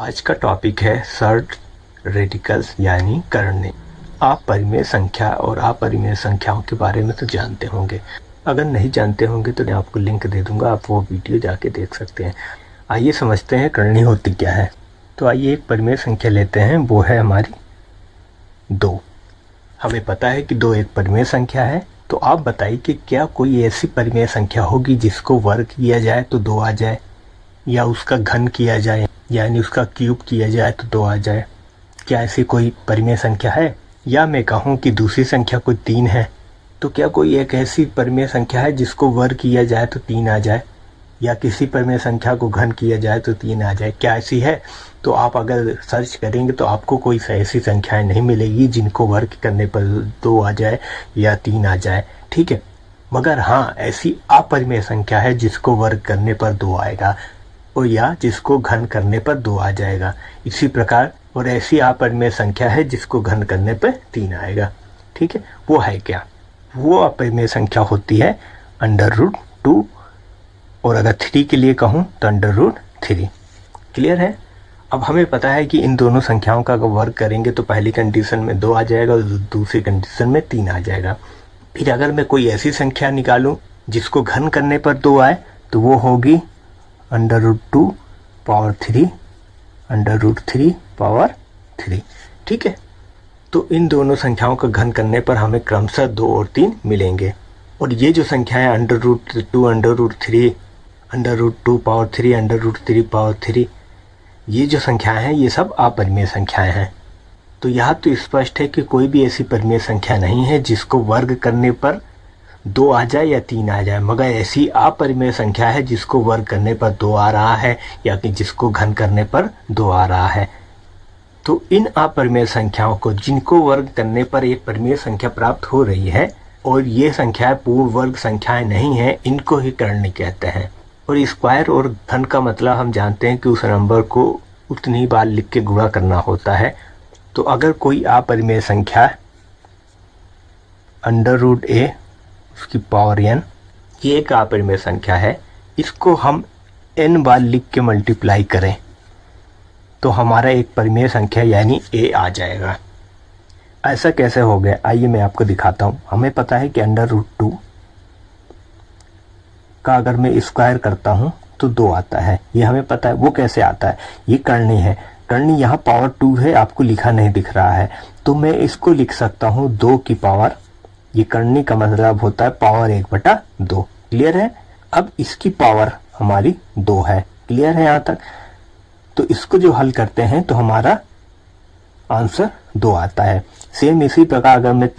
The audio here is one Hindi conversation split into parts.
आज का टॉपिक है सर्ड रेडिकल्स यानी कर्ण। आप परिमेय संख्या और अपरिमेय संख्याओं के बारे में तो जानते होंगे। अगर नहीं जानते होंगे तो मैं आपको लिंक दे दूंगा, आप वो वीडियो जाके देख सकते हैं। आइए समझते हैं करणी होती क्या है। तो आइए एक परिमेय संख्या लेते हैं, वो है हमारी 2। हमें पता है कि 2 एक परिमेय संख्या है। तो आप बताइए कि क्या कोई ऐसी परिमेय संख्या होगी जिसको वर्ग किया जाए तो 2 आ जाए, या उसका घन किया जाए यानी उसका क्यूब किया जाए तो 2 आ जाए। क्या ऐसी कोई परिमेय संख्या है? या मैं कहूँ कि दूसरी संख्या कोई 3 है, तो क्या कोई एक ऐसी परिमेय संख्या है जिसको वर्ग किया जाए तो 3 आ जाए, या किसी परिमेय संख्या को घन किया जाए तो 3 आ जाए? क्या ऐसी है? तो आप अगर सर्च करेंगे तो आपको कोई ऐसी संख्याएं नहीं मिलेगी जिनको वर्ग करने पर 2 आ जाए या 3 आ जाए, ठीक है। मगर हाँ, ऐसी अपरिमेय संख्या है जिसको वर्ग करने पर 2 आएगा, और या जिसको घन करने पर 2 आ जाएगा। इसी प्रकार और ऐसी अपरिमेय संख्या है जिसको घन करने पर 3 आएगा, ठीक है। वो है क्या? वो अपरिमेय संख्या होती है √2, और अगर 3 के लिए कहूँ तो √3। क्लियर है? अब हमें पता है कि इन दोनों संख्याओं का अगर वर्ग करेंगे तो पहली कंडीशन में 2 आ जाएगा और दूसरी कंडीशन में 3 आ जाएगा। फिर अगर मैं कोई ऐसी संख्या निकालूं जिसको घन करने पर 2 आए तो वो होगी √2 पावर 3 √3 पावर 3, ठीक है। तो इन दोनों संख्याओं का घन करने पर हमें क्रमशः 2 और 3 मिलेंगे। और ये जो संख्याएं √2 √3 √2 पावर 3 √3 पावर 3, ये जो संख्याएं हैं ये सब अपरिमेय संख्याएं हैं। तो यहाँ तो स्पष्ट है कि कोई भी ऐसी परिमेय संख्या नहीं है जिसको वर्ग करने पर 2 आ जाए या 3 आ जाए, मगर ऐसी अपरिमेय संख्या है जिसको वर्ग करने पर 2 आ रहा है या कि जिसको घन करने पर 2 आ रहा है। तो इन अपरिमेय संख्याओं को जिनको वर्ग करने पर एक परिमेय संख्या प्राप्त हो रही है और ये संख्याएं पूर्ण वर्ग संख्याएं नहीं है, इनको ही करणी कहते हैं। और स्क्वायर और घन का मतलब हम जानते हैं कि उस नंबर को उतनी बार लिख के गुणा करना होता है। तो अगर कोई अपरिमेय संख्या √a उसकी पावर n, ये एक अपरिमेय संख्या है, इसको हम n बार लिख के मल्टीप्लाई करें तो हमारा एक परिमेय संख्या यानी a आ जाएगा। ऐसा कैसे हो गया? आइए मैं आपको दिखाता हूँ। हमें पता है कि √2 का अगर मैं स्क्वायर करता हूँ तो 2 आता है, ये हमें पता है। वो कैसे आता है? ये करणी है। करणी यहाँ पावर 2 है, आपको लिखा नहीं दिख रहा है, तो मैं इसको लिख सकता हूँ 2 की पावर। ये करणी का मतलब होता है पावर 1/2। क्लियर है? अब इसकी पावर हमारी 2 है। क्लियर है यहाँ तक? तो इसको जो हल करते हैं तो हमारा आंसर 2 आता है। सेम इसी प्रकार अगर मैं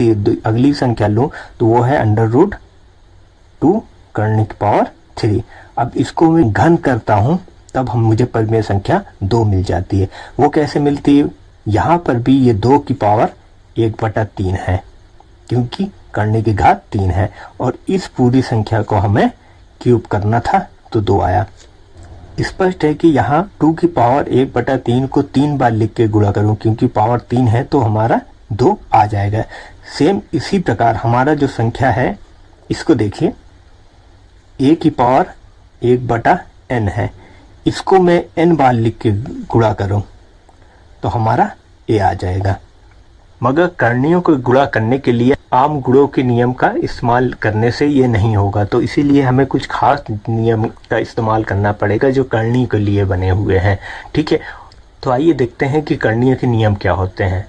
अगली संख्या लूं तो वो है √2 करणी की पावर 3। अब इसको मैं घन करता हूं तब मुझे परिमेय संख्या 2 मिल जाती है। वो कैसे मिलती है? यहाँ पर भी ये 2 की पावर 1/3 है, क्योंकि करणी की घात 3 है, और इस पूरी संख्या को हमें क्यूब करना था तो 2 आया। स्पष्ट है कि यहाँ 2 की पावर 1/3 को 3 बार लिख के गुणा करूं, क्योंकि पावर 3 है तो हमारा 2 आ जाएगा। सेम इसी प्रकार हमारा जो संख्या है, इसको देखिए, a की पावर 1/n है, इसको मैं n बार लिख के गुणा करूं तो हमारा a आ जाएगा। मगर करणियों को गुणा करने के लिए आम गुणों के नियम का इस्तेमाल करने से ये नहीं होगा, तो इसीलिए हमें कुछ खास नियम का इस्तेमाल करना पड़ेगा जो करणी के लिए बने हुए हैं, ठीक है। तो आइए देखते हैं कि करणियों के नियम क्या होते हैं।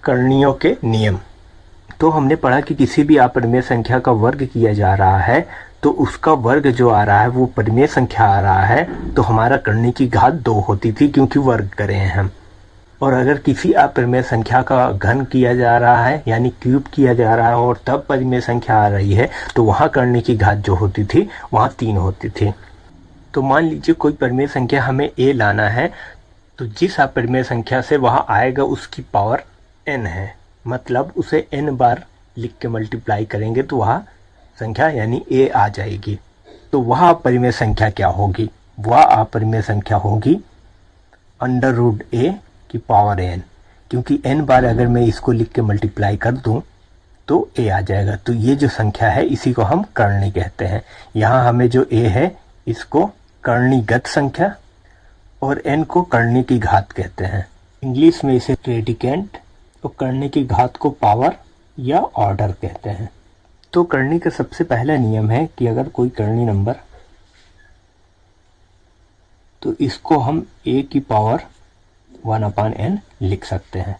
करणियों के नियम तो हमने पढ़ा कि किसी भी अपरिमेय संख्या का वर्ग किया जा रहा है तो उसका वर्ग जो आ रहा है वो परिमेय संख्या आ रहा है, तो हमारा करणी की घात 2 होती थी क्योंकि वर्ग करे हैं हम। और अगर किसी अपरिमेय संख्या का घन किया जा रहा है यानी क्यूब किया जा रहा है और तब परिमेय संख्या आ रही है तो वहाँ करणी की घात जो होती थी वहाँ 3 होती थी। तो मान लीजिए कोई परिमेय संख्या हमें a लाना है, तो जिस अपरिमेय संख्या से वहाँ आएगा उसकी पावर n है, मतलब उसे n बार लिख के मल्टीप्लाई करेंगे तो वह संख्या यानी a आ जाएगी। तो वह अपरिमेय संख्या क्या होगी? वह अपरिमेय संख्या होगी √a की पावर n, क्योंकि n बार अगर मैं इसको लिख के मल्टीप्लाई कर दूं तो a आ जाएगा। तो ये जो संख्या है इसी को हम करणी कहते हैं। यहाँ हमें जो a है इसको करणीगत संख्या और n को करने की घात कहते हैं। इंग्लिश में इसे रेडिकेंट और करने की घात को पावर या ऑर्डर कहते हैं। तो करनी का सबसे पहला नियम है कि अगर कोई करनी नंबर, तो इसको हम a की पावर 1/n लिख सकते हैं।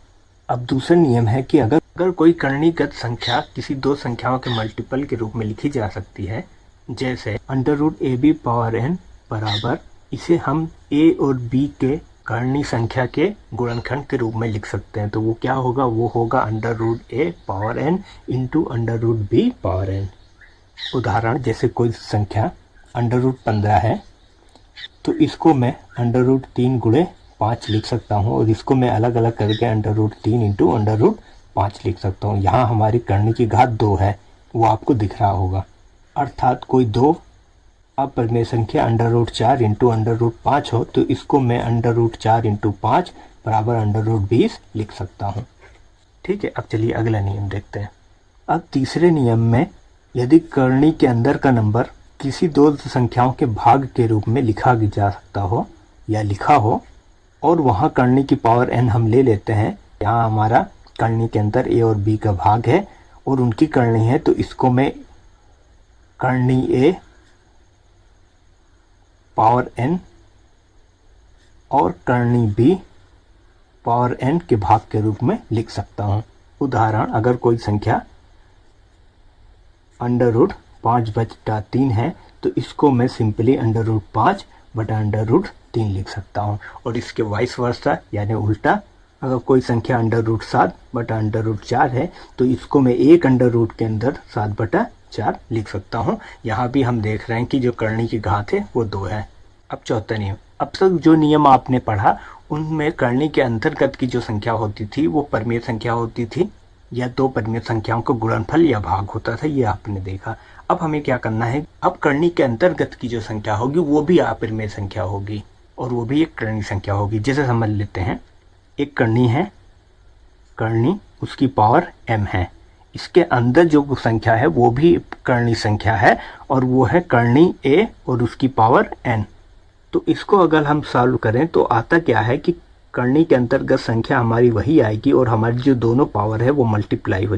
अब दूसरा नियम है कि अगर कोई करणीगत संख्या किसी दो संख्याओं के मल्टीपल के रूप में लिखी जा सकती है, जैसे √ab पावर n बराबर, इसे हम a और b के करनी संख्या के गुणनखंड के रूप में लिख सकते हैं। तो वो क्या होगा, वो होगा √a power n into √b power n। उदाहरण, जैसे कोई संख्या √15 है तो इसको मैं √3 गुणे 5 लिख सकता हूँ, और इसको मैं अलग अलग करके √3 इंटू √5 लिख सकता हूँ। यहाँ हमारी करने की घात 2 है, वो आपको दिख रहा होगा। अर्थात कोई दो अपरिमेय संख्या √4 इंटू √5 हो तो इसको मैं √4 इंटू 5 बराबर √20 लिख सकता हूँ। ठीक है, अब चलिए अगला नियम देखते हैं। अब तीसरे नियम में यदि करनी के अंदर का नंबर किसी दो संख्याओं के भाग के रूप में लिखा जा सकता हो या लिखा हो, और वहाँ करनी की पावर n हम ले लेते हैं, यहाँ हमारा करनी के अंदर a और b का भाग है और उनकी करनी है, तो इसको मैं करनी a पावर n और करनी b पावर n के भाग के रूप में लिख सकता हूँ। उदाहरण, अगर कोई संख्या √5/3 है तो इसको मैं सिंपली √5/√3 लिख सकता हूँ। और इसके वाइस वर्सा यानी उल्टा, अगर कोई संख्या √7/√4 है तो इसको मैं एक अंडर रूट के अंदर 7/4 लिख सकता हूँ। यहाँ भी हम देख रहे हैं कि जो करनी की घात है वो 2 है। अब चौथा नियम, अब तक जो नियम आपने पढ़ा उनमें करनी के अंतर्गत की जो संख्या होती थी वो परिमेय संख्या होती थी, या दो परिमेय संख्याओं का गुणनफल या भाग होता था, ये आपने देखा। अब हमें क्या करना है, अब करनी के अंतर्गत की जो संख्या होगी वो भी अपरिमेय संख्या होगी और वो भी एक करनी संख्या होगी। जैसे समझ लेते हैं, एक करनी है, करनी उसकी पावर m है, इसके अंदर जो संख्या है वो भी करनी संख्या है और वो है करनी a और उसकी पावर n। तो इसको अगर हम सॉल्व करें तो आता क्या है कि करनी के अंतर्गत संख्या हमारी वही आएगी और हमारी जो दोनों पावर है वो मल्टीप्लाई हो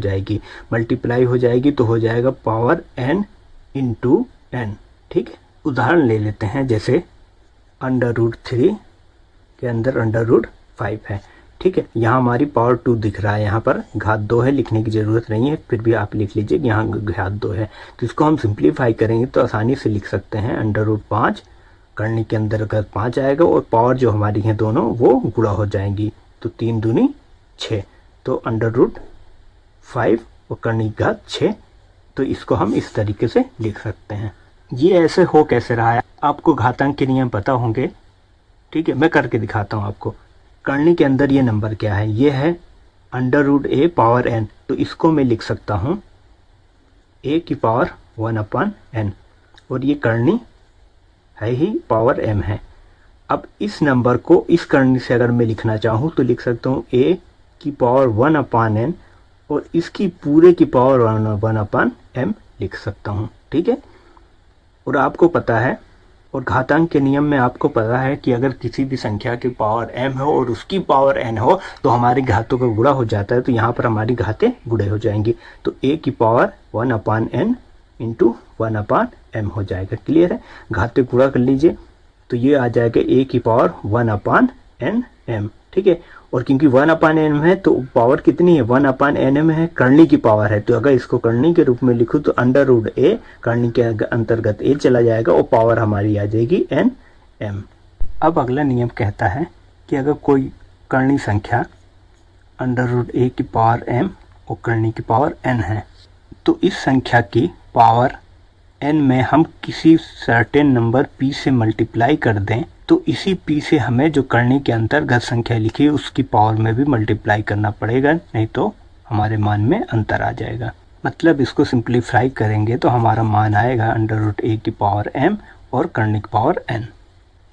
जाएगी तो हो जाएगा पावर n इंटू n। ठीक है, उदाहरण ले लेते हैं, जैसे √3 के अंदर √5 है। ठीक है, यहाँ हमारी पावर 2 दिख रहा है, यहाँ पर घात 2 है, लिखने की ज़रूरत नहीं है, फिर भी आप लिख लीजिए यहाँ घात 2 है। तो इसको हम सिंप्लीफाई करेंगे तो आसानी से लिख सकते हैं √5, करनी के अंदर अगर 5 आएगा और पावर जो हमारी है दोनों वो गुणा हो जाएंगी, तो 3 दूनी 6, तो √5 और करनी की घात 6। तो इसको हम इस तरीके से लिख सकते हैं। ये ऐसे हो कैसे रहा है, आपको घातांक के नियम पता होंगे। ठीक है, मैं करके दिखाता हूँ आपको। करनी के अंदर ये नंबर क्या है, ये है √a पावर n, तो इसको मैं लिख सकता हूँ a की पावर 1/n, और ये करनी है ही पावर m है। अब इस नंबर को इस करनी से अगर मैं लिखना चाहूँ तो लिख सकता हूँ a की पावर 1/n और इसकी पूरे की पावर 1/m लिख सकता हूँ। ठीक है, और आपको पता है, और घातांक के नियम में आपको पता है कि अगर किसी भी संख्या की पावर m हो और उसकी पावर n हो तो हमारी घातों का गुणा हो जाता है, तो यहाँ पर हमारी घातें गुणे हो जाएंगी, तो a की पावर 1/n इंटू 1/m हो जाएगा। क्लियर है, घाते गुणा कर लीजिए तो ये आ जाएगा a की पावर 1/nm। ठीक है, और क्योंकि 1/n है तो पावर कितनी है, 1/nm है, करनी की पावर है, तो अगर इसको करनी के रूप में लिखूँ तो √a, करनी के अंतर्गत a चला जाएगा और पावर हमारी आ जाएगी nm। अब अगला नियम कहता है कि अगर कोई करनी संख्या √a की पावर m और करनी की पावर n है, तो इस संख्या की पावर n में हम किसी सर्टेन नंबर p से मल्टीप्लाई कर दें तो इसी p से हमें जो करनी के अंतर्गत संख्या लिखी है उसकी पावर में भी मल्टीप्लाई करना पड़ेगा, नहीं तो हमारे मान में अंतर आ जाएगा। मतलब इसको सिंप्लीफाई करेंगे तो हमारा मान आएगा √a की पावर m और करनी की पावर n।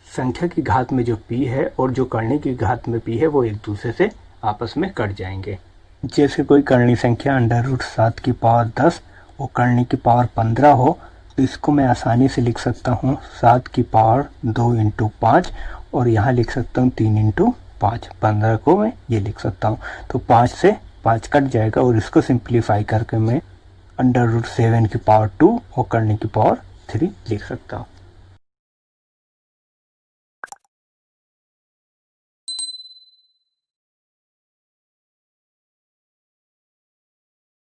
संख्या की घात में जो p है और जो करनी की घात में p है वो एक दूसरे से आपस में कट जाएंगे। जैसे कोई करनी संख्या √7 की पावर 10 और करनी की पावर 15 हो तो इसको मैं आसानी से लिख सकता हूँ 7 की पावर 2 इंटू 5, और यहाँ लिख सकता हूँ 3 इंटू 5, 15 को मैं ये लिख सकता हूँ। तो 5 से 5 कट जाएगा और इसको सिंप्लीफाई करके मैं √7 की पावर 2 और करने की पावर 3 लिख सकता हूँ।